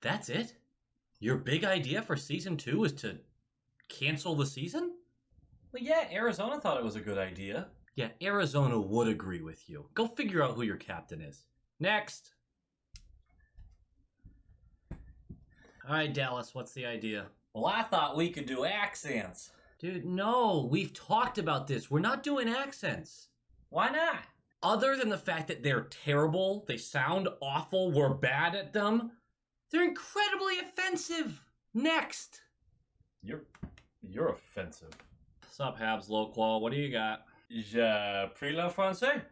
That's it? Your big idea for season 2 is to cancel the season? Well, yeah, Arizona thought it was a good idea. Yeah, Arizona would agree with you. Go figure out who your captain is. Next. All right, Dallas, what's the idea? Well, I thought we could do accents. Dude, no, we've talked about this. We're not doing accents. Why not? Other than the fact that they're terrible, they sound awful, we're bad at them, they're incredibly offensive. Next. You're offensive. Sup, Habs Loqual, what do you got? Je parle français.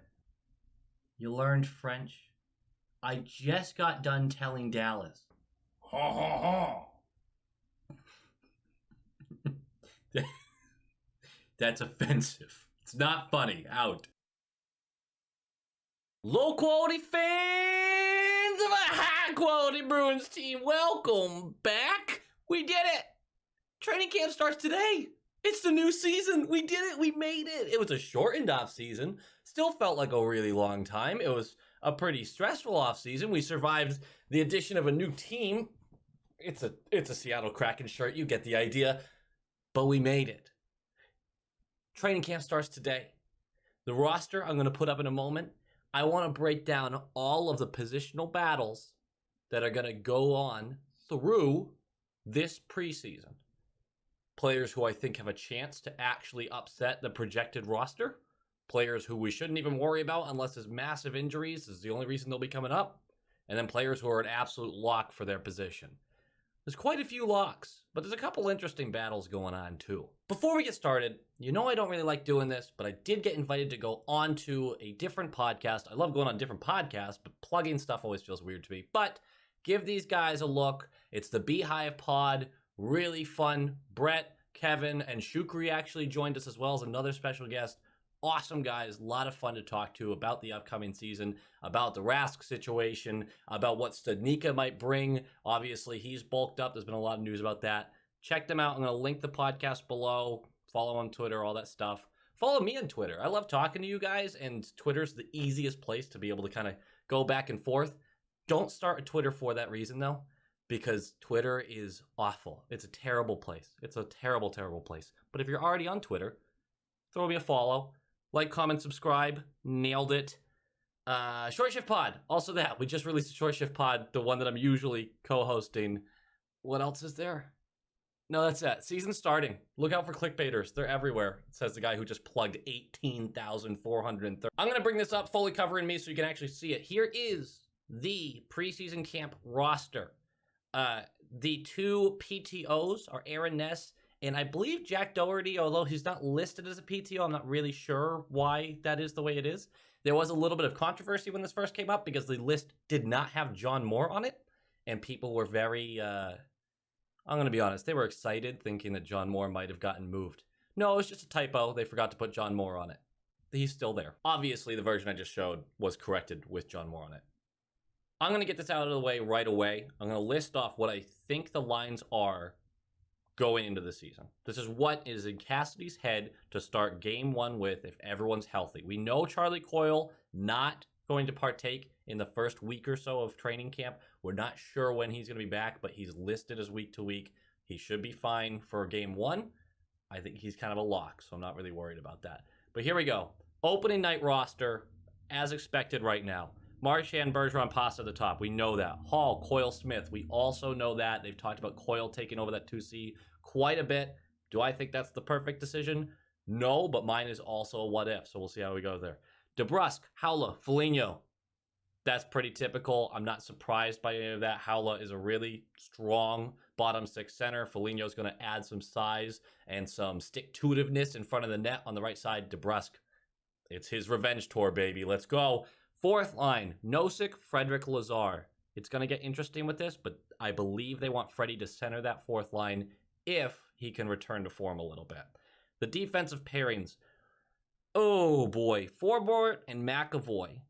You learned French? I just got done telling Dallas. Ha ha ha. That's offensive. It's not funny. Out. Low quality fans of a high quality Bruins team, welcome back. We did it. Training camp starts today. It's the new season. We did it. We made it. It was a shortened off season. Still felt like a really long time. It was a pretty stressful off season. We survived the addition of a new team. It's a Seattle Kraken shirt. You get the idea. But we made it. Training camp starts today. The roster I'm going to put up in a moment. I want to break down all of the positional battles that are going to go on through this preseason. Players who I think have a chance to actually upset the projected roster. Players who we shouldn't even worry about unless there's massive injuries. This is the only reason they'll be coming up. And then players who are an absolute lock for their position. There's quite a few locks, but there's a couple interesting battles going on too. Before we get started, you know I don't really like doing this, but I did get invited to go on to a different podcast. I love going on different podcasts, but plugging stuff always feels weird to me. But give these guys a look. It's the Beehive Pod. Really fun. Brett, Kevin, and Shukri actually joined us as well as another special guest. Awesome guys, a lot of fun to talk to about the upcoming season, about the Rask situation, about what Studnicka might bring. Obviously, he's bulked up. There's been a lot of news about that. Check them out. I'm going to link the podcast below. Follow on Twitter, all that stuff. Follow me on Twitter. I love talking to you guys, and Twitter's the easiest place to be able to kind of go back and forth. Don't start a Twitter for that reason, though, because Twitter is awful. It's a terrible place. It's a terrible, terrible place. But if you're already on Twitter, throw me a follow. Like, comment, subscribe. Nailed it. Short Shift Pod. Also that. We just released a Short Shift Pod, the one that I'm usually co-hosting. What else is there? No, that's it. Season's starting. Look out for clickbaiters. They're everywhere, says the guy who just plugged 18,430. I'm going to bring this up, fully covering me so you can actually see it. Here is the preseason camp roster. The two PTOs are Aaron Ness and I believe Jack Doherty, although he's not listed as a PTO, I'm not really sure why that is the way it is. There was a little bit of controversy when this first came up because the list did not have John Moore on it. And people were very, I'm going to be honest, they were excited thinking that John Moore might have gotten moved. No, it was just a typo. They forgot to put John Moore on it. He's still there. Obviously, the version I just showed was corrected with John Moore on it. I'm going to get this out of the way right away. I'm going to list off what I think the lines are going into the season. This is what is in Cassidy's head to start game one with if everyone's healthy. We know Charlie Coyle not going to partake in the first week or so of training camp. We're not sure when he's going to be back, but he's listed as week to week. He should be fine for game one. I think he's kind of a lock, so I'm not really worried about that. But here we go. Opening night roster, as expected right now. Marchand, Bergeron, Pasta at the top. We know that. Hall, Coyle, Smith. We also know that. They've talked about Coyle taking over that 2C quite a bit. Do I think that's the perfect decision? No, but mine is also a what if, so we'll see how we go there. DeBrusk, Howla, Foligno. That's pretty typical. I'm not surprised by any of that. Howla is a really strong bottom six center. Foligno's going to add some size and some stick-to-itiveness in front of the net on the right side. DeBrusk, it's his revenge tour, baby. Let's go. Fourth line, Nosek, Frederick, Lazar. It's going to get interesting with this, but I believe they want Freddie to center that fourth line if he can return to form a little bit. The defensive pairings. Oh, boy. Forbort and McAvoy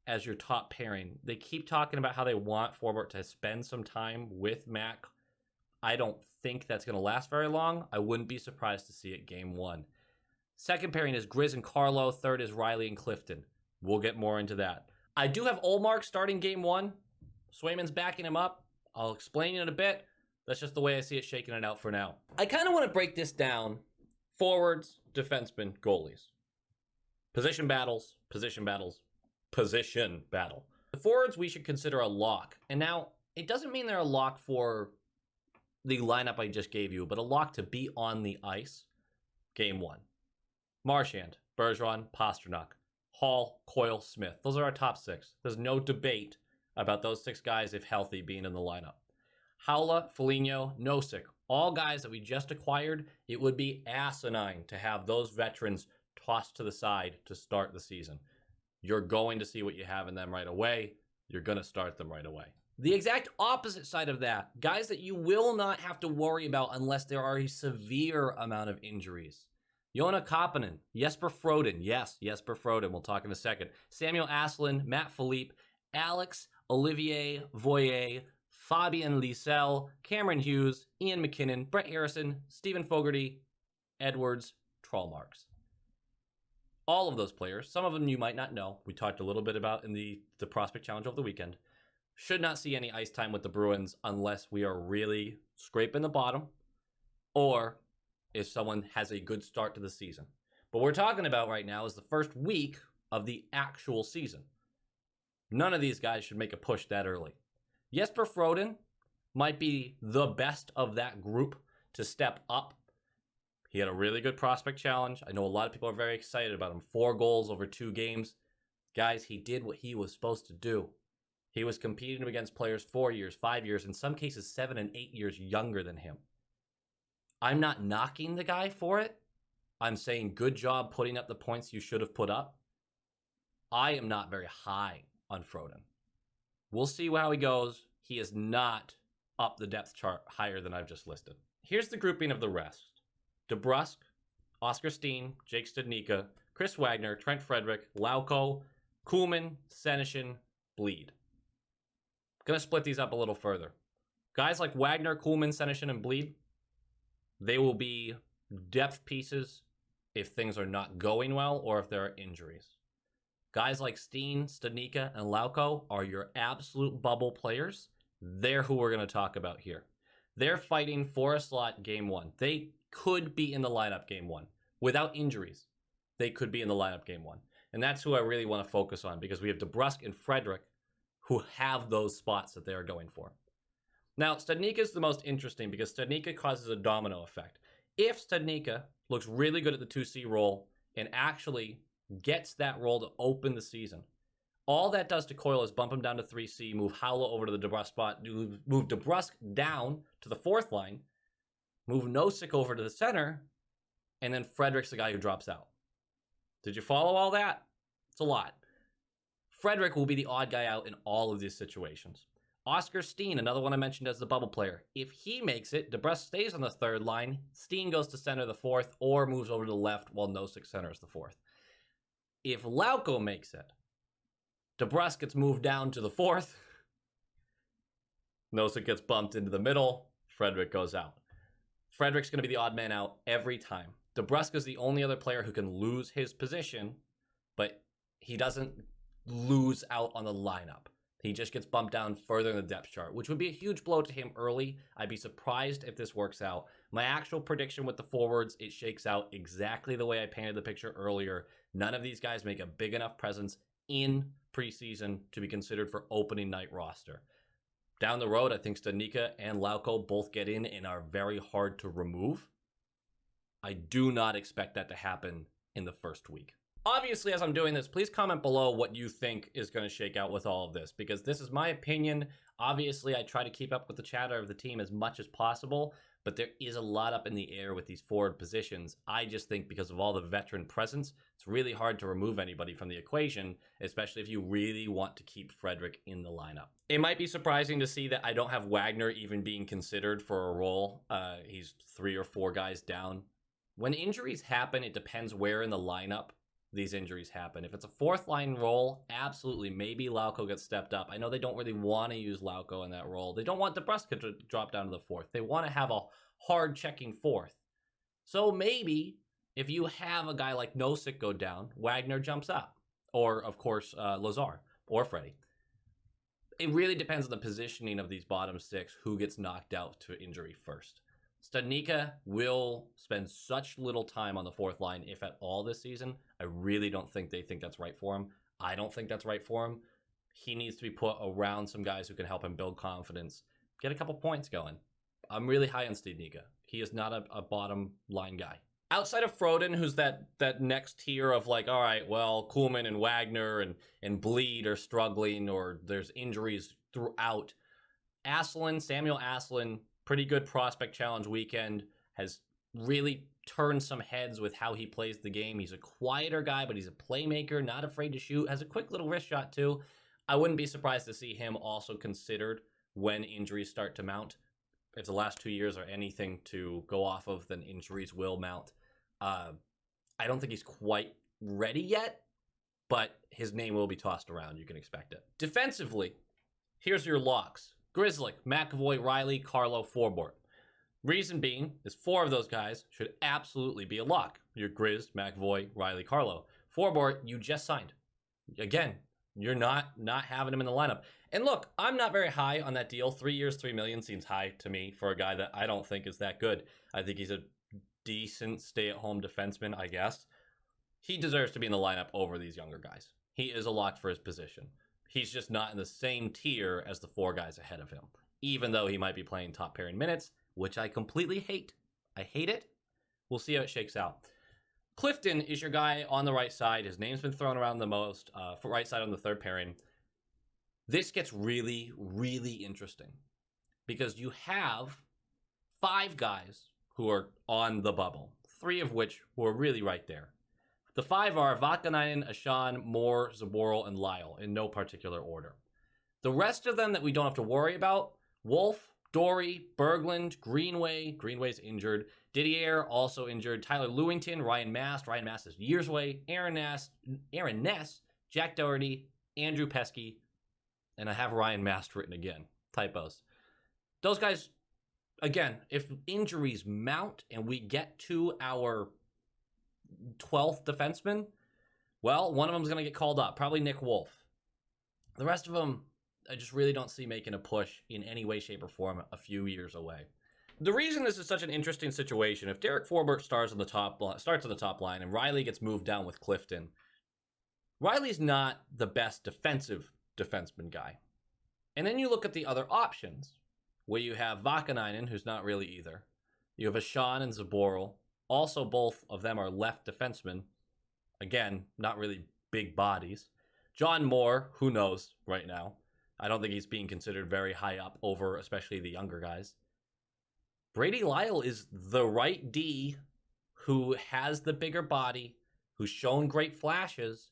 as your top pairing. They keep talking about how they want Forbort to spend some time with Mac. I don't think that's going to last very long. I wouldn't be surprised to see it game one. Second pairing is Grizz and Carlo. Third is Riley and Clifton. We'll get more into that. I do have Olmark starting game one. Swayman's backing him up. I'll explain in a bit. That's just the way I see it shaking it out for now. I kind of want to break this down. Forwards, defensemen, goalies. Position battles, position battles, position battle. The forwards we should consider a lock. And now, it doesn't mean they're a lock for the lineup I just gave you, but a lock to be on the ice. Game 1. Marchand, Bergeron, Pastrnak, Hall, Coyle, Smith. Those are our top 6. There's no debate about those 6 guys, if healthy, being in the lineup. Haula, Foligno, Nosek, all guys that we just acquired. It would be asinine to have those veterans tossed to the side to start the season. You're going to see what you have in them right away. You're going to start them right away. The exact opposite side of that, guys that you will not have to worry about unless there are a severe amount of injuries. Joona Koppanen, Jesper Froden. Yes, Jesper Froden. We'll talk in a second. Samuel Asselin, Matt Philippe, Alex Olivier Voyer, Fabian Lysell, Cameron Hughes, Ian McKinnon, Brett Harrison, Stephen Fogarty, Edwards, Trollmarks. All of those players, some of them you might not know, we talked a little bit about in the Prospect Challenge over the weekend, should not see any ice time with the Bruins unless we are really scraping the bottom or if someone has a good start to the season. But what we're talking about right now is the first week of the actual season. None of these guys should make a push that early. Jesper Froden might be the best of that group to step up. He had a really good prospect challenge. I know a lot of people are very excited about him. 4 goals over 2 games. Guys, he did what he was supposed to do. He was competing against players 4 years, 5 years, in some cases 7 and 8 years younger than him. I'm not knocking the guy for it. I'm saying good job putting up the points you should have put up. I am not very high on Froden. We'll see how he goes. He is not up the depth chart higher than I've just listed. Here's the grouping of the rest. DeBrusk, Oscar Steen, Jake Studnicka, Chris Wagner, Trent Frederick, Lauko, Kuhlman, Senyshyn, Bleed. Going to split these up a little further. Guys like Wagner, Kuhlman, Senyshyn, and Bleed, they will be depth pieces if things are not going well or if there are injuries. Guys like Steen, Studnicka, and Lauko are your absolute bubble players. They're who we're going to talk about here. They're fighting for a slot game 1. They could be in the lineup game 1. Without injuries, they could be in the lineup game 1. And that's who I really want to focus on because we have DeBrusk and Frederick who have those spots that they are going for. Now, Studnicka is the most interesting because Studnicka causes a domino effect. If Studnicka looks really good at the 2C role and actually gets that role to open the season, all that does to Coyle is bump him down to 3C, move Haula over to the DeBrusk spot, move DeBrusk down to the 4th line, move Nosek over to the center, and then Frederick's the guy who drops out. Did you follow all that? It's a lot. Frederick will be the odd guy out in all of these situations. Oscar Steen, another one I mentioned as the bubble player. If he makes it, DeBrusk stays on the 3rd line, Steen goes to center the 4th, or moves over to the left while Nosek centers the 4th. If Lauko makes it, DeBrusk gets moved down to the 4th, Nosek gets bumped into the middle, Frederick goes out. Frederick's going to be the odd man out every time. DeBrusk is the only other player who can lose his position, but he doesn't lose out on the lineup. He just gets bumped down further in the depth chart, which would be a huge blow to him early. I'd be surprised if this works out. My actual prediction with the forwards, it shakes out exactly the way I painted the picture earlier. None of these guys make a big enough presence in preseason to be considered for opening night roster. Down the road, I think Studnicka and Lauko both get in and are very hard to remove. I do not expect that to happen in the first week. Obviously, as I'm doing this, please comment below what you think is going to shake out with all of this, because this is my opinion. Obviously, I try to keep up with the chatter of the team as much as possible, but there is a lot up in the air with these forward positions. I just think because of all the veteran presence, it's really hard to remove anybody from the equation, especially if you really want to keep Frederick in the lineup. It might be surprising to see that I don't have Wagner even being considered for a role. He's 3 or 4 guys down. When injuries happen, it depends where in the lineup these injuries happen. If it's a 4th line role, absolutely, maybe Lauko gets stepped up. I know they don't really want to use Lauko in that role. They don't want DeBrusk to drop down to the 4th. They want to have a hard checking 4th. So maybe if you have a guy like Nosek go down, Wagner jumps up. Or, of course, Lazar or Freddie. it really depends on the positioning of these bottom six, who gets knocked out to injury first. Studnicka will spend such little time on the fourth line, if at all, this season. I really don't think they think that's right for him. I don't think that's right for him. He needs to be put around some guys who can help him build confidence, get a couple points going. I'm really high on Studnicka. He is not a bottom line guy. Outside of Froden, who's that next tier of like, all right, well, Kuhlman and Wagner and Bleed are struggling, or there's injuries throughout. Samuel Asselin, pretty good prospect challenge weekend, has really turned some heads with how he plays the game. He's a quieter guy, but he's a playmaker, not afraid to shoot, has a quick little wrist shot too. I wouldn't be surprised to see him also considered when injuries start to mount. If the last 2 years are anything to go off of, then injuries will mount. I don't think he's quite ready yet, but his name will be tossed around. You can expect it. Defensively, here's your locks. Grzelcyk, McAvoy, Riley, Carlo, Forbort. Reason being is 4 of those guys should absolutely be a lock. Your Grizz, McAvoy, Riley, Carlo. Forbort, you just signed. Again, you're not having him in the lineup. And look, I'm not very high on that deal. 3 years, $3 million seems high to me for a guy that I don't think is that good. I think he's a decent stay-at-home defenseman, I guess. He deserves to be in the lineup over these younger guys. He is a lock for his position. He's just not in the same tier as the 4 guys ahead of him, even though he might be playing top pairing minutes, which I completely hate. I hate it. We'll see how it shakes out. Clifton is your guy on the right side. His name's been thrown around the most, for right side on the third pairing. This gets really, really interesting because you have 5 guys who are on the bubble, 3 of which were really right there. The 5 are Vakanainen, Ashan, Moore, Zaboral, and Lyle in no particular order. The rest of them that we don't have to worry about, Wolf, Dory, Berglund, Greenway's injured, Didier also injured, Tyler Lewington, Ryan Mast is years away, Aaron Ness, Jack Doherty, Andrew Pesky, and I have Ryan Mast written again. Typos. Those guys, again, if injuries mount and we get to our 12th defenseman, well, one of them is going to get called up, probably Nick Wolf. The rest of them, I just really don't see making a push in any way, shape, or form a few years away. The reason this is such an interesting situation, if Derek Forbort starts on the top line and Riley gets moved down with Clifton, Riley's not the best defensive defenseman guy. And then you look at the other options, where you have Vakanainen, who's not really either. You have Ashan and Zaboral. Also, both of them are left defensemen. Again, not really big bodies. John Moore, who knows right now. I don't think he's being considered very high up over, especially the younger guys. Brady Lyle is the right D who has the bigger body, who's shown great flashes.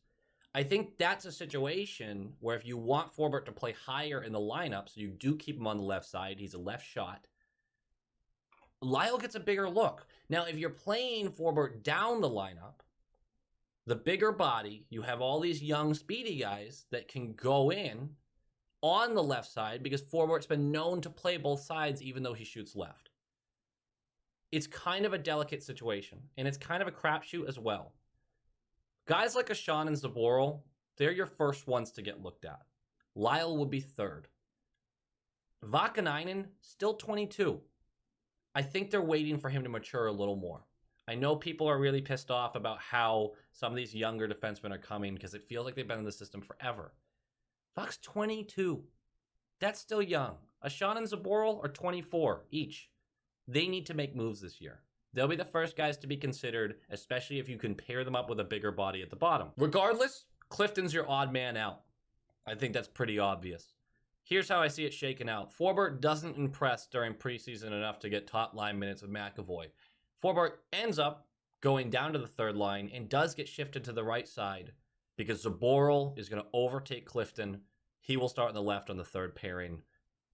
I think that's a situation where if you want Forbort to play higher in the lineup, so you do keep him on the left side, he's a left shot, Lyle gets a bigger look. Now, if you're playing Forbort down the lineup, the bigger body, you have all these young, speedy guys that can go in on the left side because Forbort's been known to play both sides even though he shoots left. It's kind of a delicate situation, and it's kind of a crapshoot as well. Guys like Ashan and Zaboral, they're your first ones to get looked at. Lyle will be third. Vakanainen, still 22. I think they're waiting for him to mature a little more. I know people are really pissed off about how some of these younger defensemen are coming because it feels like they've been in the system forever. Vak's 22. That's still young. Ashan and Zaboral are 24 each. They need to make moves this year. They'll be the first guys to be considered, especially if you can pair them up with a bigger body at the bottom. Regardless, Clifton's your odd man out. I think that's pretty obvious. Here's how I see it shaken out. Forbort doesn't impress during preseason enough to get top line minutes with McAvoy. Forbort ends up going down to the third line and does get shifted to the right side because Zaboral is going to overtake Clifton. He will start on the left on the third pairing.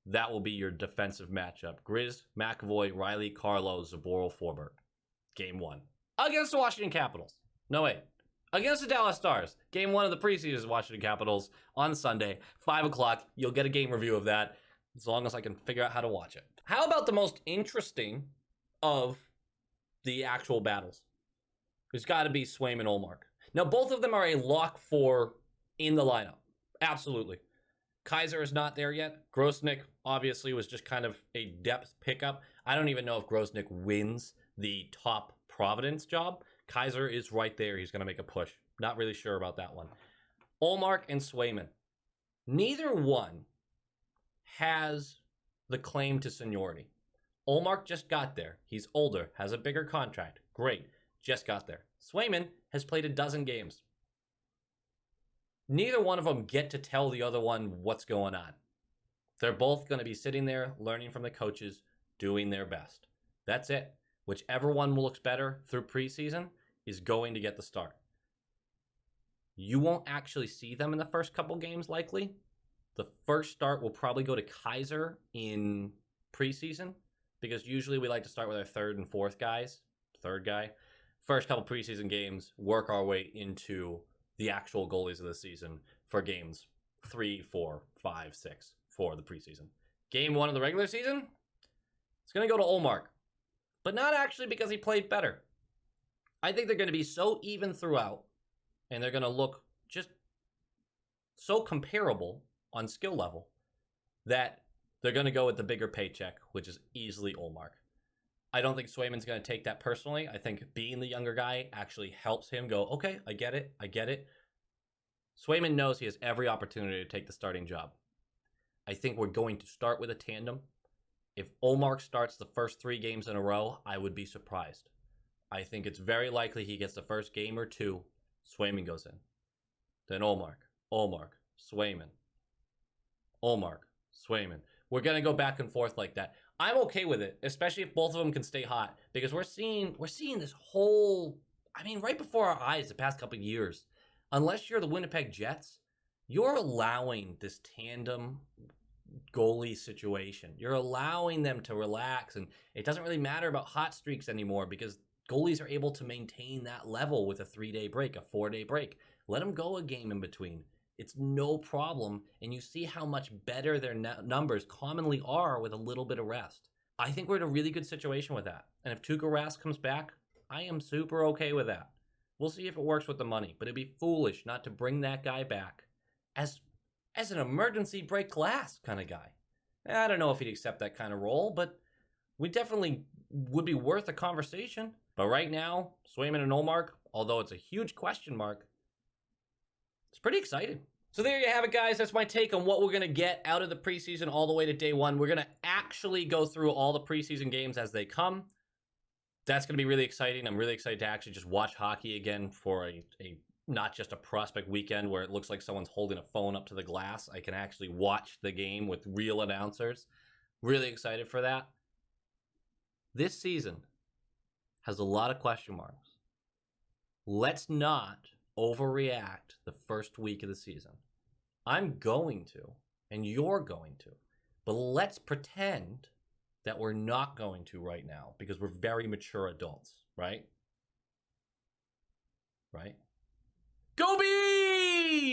That will be your defensive matchup. Grizz, McAvoy, Riley, Carlo, Zaboral, Forbort. Game 1. Against the Washington Capitals. No, wait. Against the Dallas Stars. Game 1 of the preseason Washington Capitals on Sunday, 5 o'clock. You'll get a game review of that as long as I can figure out how to watch it. How about the most interesting of the actual battles? There's got to be Swayman Olmark. Now, both of them are a lock for in the lineup. Absolutely. Kaiser is not there yet. Grosnick obviously was just kind of a depth pickup. I don't even know if Grosnick wins the top Providence job. Kaiser is right there. He's going to make a push. Not really sure about that one. Ullmark and Swayman. Neither one has the claim to seniority. Ullmark just got there. He's older, has a bigger contract. Great. Just got there. Swayman has played a dozen games. Neither one of them get to tell the other one what's going on. They're both going to be sitting there, learning from the coaches, doing their best. That's it. Whichever one looks better through preseason is going to get the start. You won't actually see them in the first couple games, likely. The first start will probably go to Kaiser in preseason, because usually we like to start with our third and fourth guys. Third guy. First couple preseason games, work our way into the actual goalies of the season for games 3, 4, 5, 6 for the preseason. Game 1 of the regular season, it's going to go to Ullmark. But not actually because he played better. I think they're going to be so even throughout, and they're going to look just so comparable on skill level that they're going to go with the bigger paycheck, which is easily Ullmark. I don't think Swayman's going to take that personally. I think being the younger guy actually helps him go, okay, I get it. Swayman knows he has every opportunity to take the starting job. I think we're going to start with a tandem. If Ullmark starts the first 3 games in a row, I would be surprised. I think it's very likely he gets the first game or 2, Swayman goes in. Then Ullmark, Swayman, Ullmark, Swayman. We're going to go back and forth like that. I'm okay with it, especially if both of them can stay hot, because we're seeing this whole, right before our eyes the past couple of years. Unless you're the Winnipeg Jets, you're allowing this tandem goalie situation. You're allowing them to relax, and it doesn't really matter about hot streaks anymore because goalies are able to maintain that level with a 3-day break, a 4-day break. Let them go a game in between. It's no problem, and you see how much better their numbers commonly are with a little bit of rest. I think we're in a really good situation with that. And if Tuukka Rask comes back, I am super okay with that. We'll see if it works with the money, but it'd be foolish not to bring that guy back as an emergency break glass kind of guy. I don't know if he'd accept that kind of role, but we definitely would be worth a conversation. But right now, Swayman and Ullmark, although it's a huge question mark, it's pretty exciting. So there you have it, guys. That's my take on what we're going to get out of the preseason all the way to day 1. We're going to actually go through all the preseason games as they come. That's going to be really exciting. I'm really excited to actually just watch hockey again for a not just a prospect weekend where it looks like someone's holding a phone up to the glass. I can actually watch the game with real announcers. Really excited for that. This season has a lot of question marks. Let's not overreact the first week of the season. I'm going to, and you're going to, but let's pretend that we're not going to right now because we're very mature adults, right? Right? Go Bees!